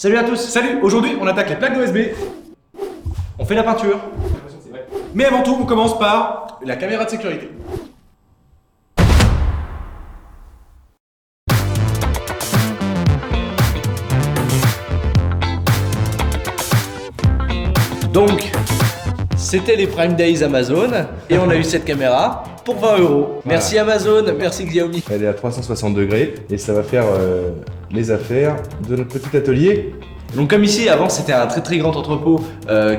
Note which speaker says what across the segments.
Speaker 1: Salut à tous.
Speaker 2: Salut, aujourd'hui on attaque les plaques d'OSB.
Speaker 1: On fait la peinture.
Speaker 2: Mais avant tout, on commence par la caméra de sécurité.
Speaker 1: Donc, c'était les Prime Days Amazon et on a eu cette caméra pour 20 €. Merci Amazon, merci Xiaomi.
Speaker 2: Elle est à 360 degrés et ça va faire les affaires de notre petit atelier.
Speaker 1: Donc comme ici, avant c'était un très grand entrepôt,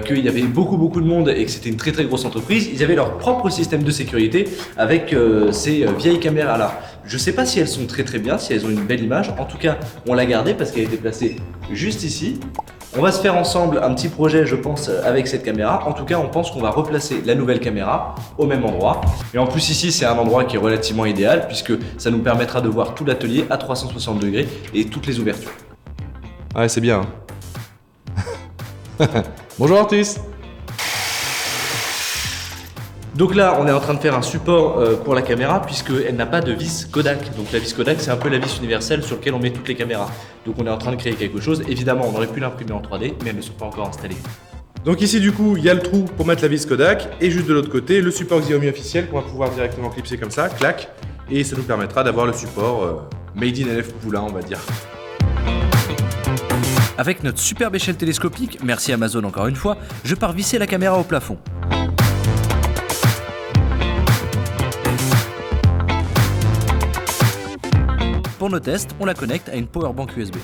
Speaker 1: qu'il y avait beaucoup de monde et que c'était une très grosse entreprise, ils avaient leur propre système de sécurité avec ces vieilles caméras là. Je sais pas si elles sont très bien, si elles ont une belle image, en tout cas on l'a gardée parce qu'elle était placée juste ici. On va se faire ensemble un petit projet je pense avec cette caméra, en tout cas on pense qu'on va replacer la nouvelle caméra au même endroit. Et en plus ici c'est un endroit qui est relativement idéal puisque ça nous permettra de voir tout l'atelier à 360 degrés et toutes les ouvertures.
Speaker 2: Ouais, c'est bien. Bonjour Artus.
Speaker 1: Donc là, on est en train de faire un support pour la caméra puisqu'elle n'a pas de vis Kodak. Donc la vis Kodak, c'est un peu la vis universelle sur laquelle on met toutes les caméras. Donc on est en train de créer quelque chose. Évidemment, on aurait pu l'imprimer en 3D, mais elles ne sont pas encore installées.
Speaker 2: Donc ici du coup, il y a le trou pour mettre la vis Kodak et juste de l'autre côté, le support Xiaomi officiel qu'on va pouvoir directement clipser comme ça, clac. Et ça nous permettra d'avoir le support made in LF Poulain, on va dire.
Speaker 3: Avec notre superbe échelle télescopique, merci Amazon encore une fois, je pars visser la caméra au plafond. Pour nos tests, on la connecte à une powerbank USB.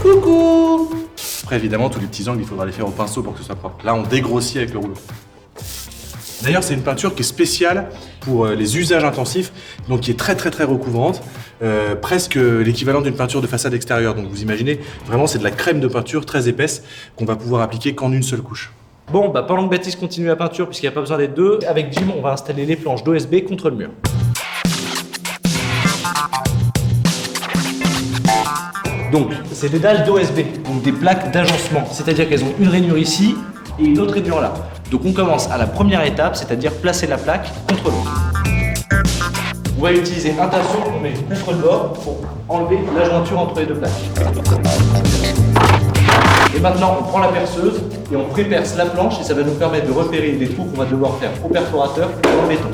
Speaker 2: Coucou. Après évidemment, tous les petits angles, il faudra les faire au pinceau pour que ce soit propre. Là, on dégrossit avec le rouleau. D'ailleurs, c'est une peinture qui est spéciale pour les usages intensifs, donc qui est très recouvrante, presque l'équivalent d'une peinture de façade extérieure. Donc vous imaginez, vraiment c'est de la crème de peinture très épaisse qu'on va pouvoir appliquer qu'en une seule couche.
Speaker 1: Bon, pendant que Baptiste continue la peinture, puisqu'il n'y a pas besoin d'être deux, avec Jim, on va installer les planches d'OSB contre le mur. Donc, c'est des dalles d'OSB, donc des plaques d'agencement, c'est-à-dire qu'elles ont une rainure ici et une autre rainure là. Donc on commence à la première étape, c'est-à-dire placer la plaque contre le mur. On va utiliser un tasseau qu'on met contre le bord pour enlever la jointure entre les deux plaques. Et maintenant, on prend la perceuse et on pré-perce la planche et ça va nous permettre de repérer des trous qu'on va devoir faire au perforateur dans le béton.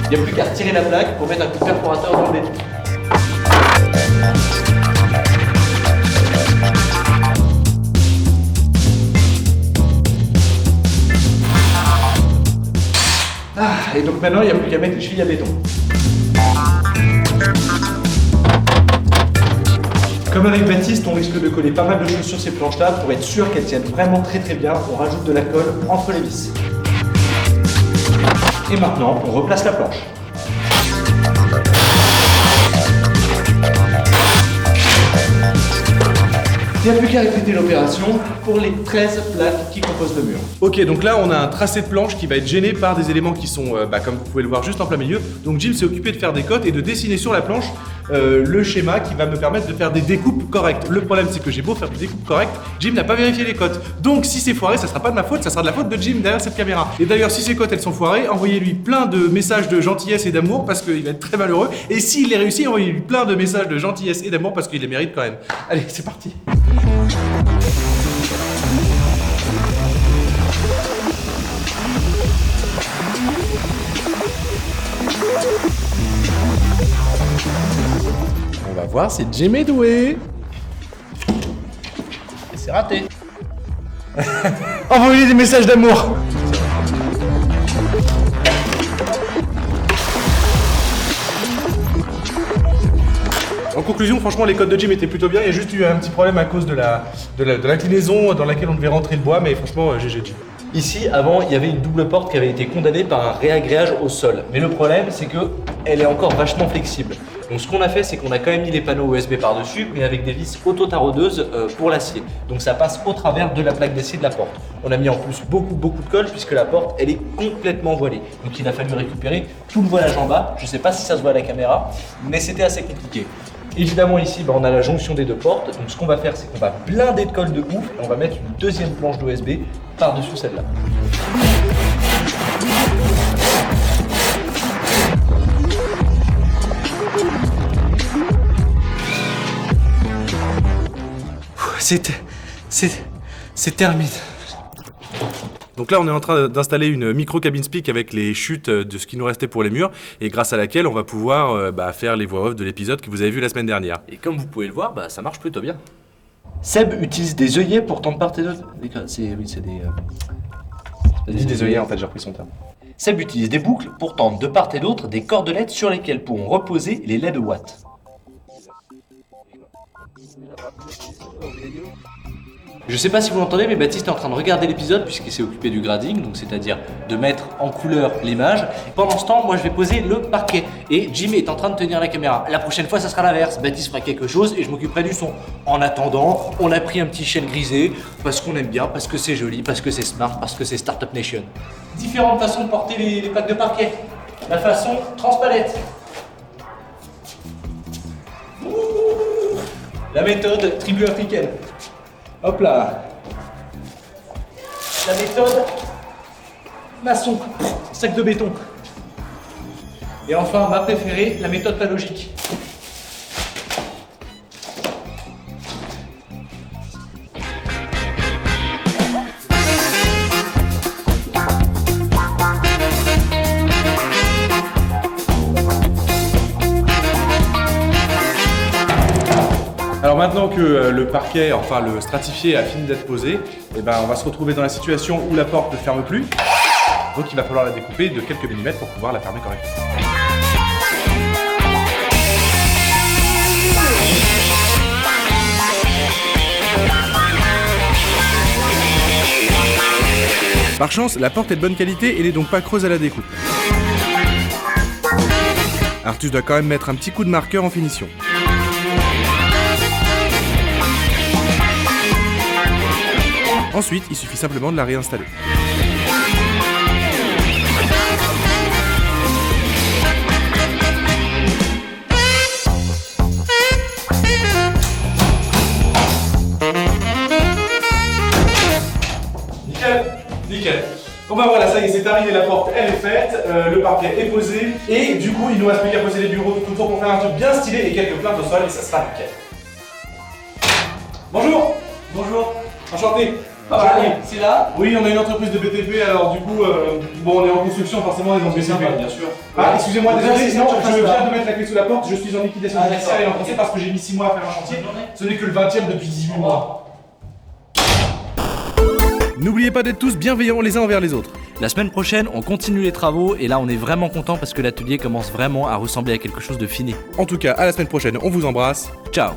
Speaker 1: Il n'y a plus qu'à retirer la plaque pour mettre un coup de perforateur dans le béton. Et donc maintenant, il n'y a plus qu'à mettre les chevilles à béton. Comme avec Baptiste, on risque de coller pas mal de choses sur ces planches-là pour être sûr qu'elles tiennent vraiment très bien. On rajoute de la colle entre les vis. Et maintenant, on replace la planche. Il n'y a plus qu'à répéter l'opération pour les 13 plaques qui composent le mur.
Speaker 2: Ok, donc là on a un tracé de planche qui va être gêné par des éléments qui sont, comme vous pouvez le voir, juste en plein milieu. Donc Jim s'est occupé de faire des cotes et de dessiner sur la planche le schéma qui va me permettre de faire des découpes correctes. Le problème c'est que j'ai beau faire des découpes correctes, Jim n'a pas vérifié les cotes. Donc si c'est foiré, ça sera pas de ma faute, ça sera de la faute de Jim derrière cette caméra. Et d'ailleurs si ces cotes elles sont foirées, envoyez-lui plein de messages de gentillesse et d'amour parce qu'il va être très malheureux. Et s'il les réussit, envoyez-lui plein de messages de gentillesse et d'amour parce qu'il les mérite quand même. Allez, c'est parti. On va voir si Jim est doué.
Speaker 1: Et c'est raté.
Speaker 2: Envoyez des messages d'amour. En conclusion, franchement, les codes de Jim étaient plutôt bien. Il y a juste eu un petit problème à cause de l'inclinaison dans laquelle on devait rentrer le bois, mais franchement, GG Jim.
Speaker 1: Ici, avant, il y avait une double porte qui avait été condamnée par un réagréage au sol. Mais le problème, c'est qu'elle est encore vachement flexible. Donc ce qu'on a fait, c'est qu'on a quand même mis les panneaux USB par-dessus, mais avec des vis auto-taraudeuses pour l'acier. Donc ça passe au travers de la plaque d'acier de la porte. On a mis en plus beaucoup de colle puisque la porte, elle est complètement voilée. Donc il a fallu récupérer tout le voilage en bas. Je ne sais pas si ça se voit à la caméra, mais c'était assez compliqué. Évidemment ici, on a la jonction des deux portes. Donc ce qu'on va faire, c'est qu'on va blinder de colle de ouf et on va mettre une deuxième planche d'OSB par-dessus celle-là. C'est terminé.
Speaker 2: Donc là, on est en train d'installer une micro cabine speak avec les chutes de ce qui nous restait pour les murs, et grâce à laquelle on va pouvoir faire les voix off de l'épisode que vous avez vu la semaine dernière.
Speaker 3: Et comme vous pouvez le voir, ça marche plutôt bien.
Speaker 1: Seb utilise des œillets pour tendre part et d'autre. C'est
Speaker 2: Des œillets, en fait, j'ai repris son terme.
Speaker 1: Seb utilise des boucles pour tendre de part et d'autre des cordelettes sur lesquelles pourront reposer les LED watts. Je sais pas si vous l'entendez, mais Baptiste est en train de regarder l'épisode puisqu'il s'est occupé du grading, donc c'est-à-dire de mettre en couleur l'image. Pendant ce temps, moi je vais poser le parquet et Jim est en train de tenir la caméra. La prochaine fois, ça sera l'inverse. Baptiste fera quelque chose et je m'occuperai du son. En attendant, on a pris un petit chêne grisé parce qu'on aime bien, parce que c'est joli, parce que c'est smart, parce que c'est Startup Nation. Différentes façons de porter les plaques de parquet. La façon transpalette. La méthode tribu africaine. Hop là. La méthode maçon, sac de béton. Et enfin, ma préférée, la méthode pas logique.
Speaker 2: Alors maintenant que le parquet, enfin le stratifié a fini d'être posé, on va se retrouver dans la situation où la porte ne ferme plus. Donc il va falloir la découper de quelques millimètres pour pouvoir la fermer correctement. Par chance, la porte est de bonne qualité et n'est donc pas creuse à la découpe. Artus doit quand même mettre un petit coup de marqueur en finition. Ensuite, il suffit simplement de la réinstaller. Nickel. Bon voilà, ça y est, c'est terminé, la porte elle est faite, le parquet est posé, et du coup il nous reste plus qu'à poser les bureaux tout autour pour faire un truc bien stylé et quelques plaintes au sol et ça sera nickel. Bonjour.
Speaker 1: Bonjour.
Speaker 2: Enchanté.
Speaker 1: C'est là.
Speaker 2: Oui, on a une entreprise de BTP, alors du coup, on est en construction, forcément on est dans le BTP.
Speaker 1: Bien sûr.
Speaker 2: Ah, excusez-moi, désolé,
Speaker 1: sinon,
Speaker 2: je viens de mettre la clé sous la porte, je suis en liquidation judiciaire et en procès parce que j'ai mis 6 mois à faire un chantier. Ce n'est que le 20e depuis 18 mois. N'oubliez pas d'être tous bienveillants les uns envers les autres.
Speaker 3: La semaine prochaine, on continue les travaux et là on est vraiment content parce que l'atelier commence vraiment à ressembler à quelque chose de fini.
Speaker 2: En tout cas, à la semaine prochaine, on vous embrasse.
Speaker 3: Ciao.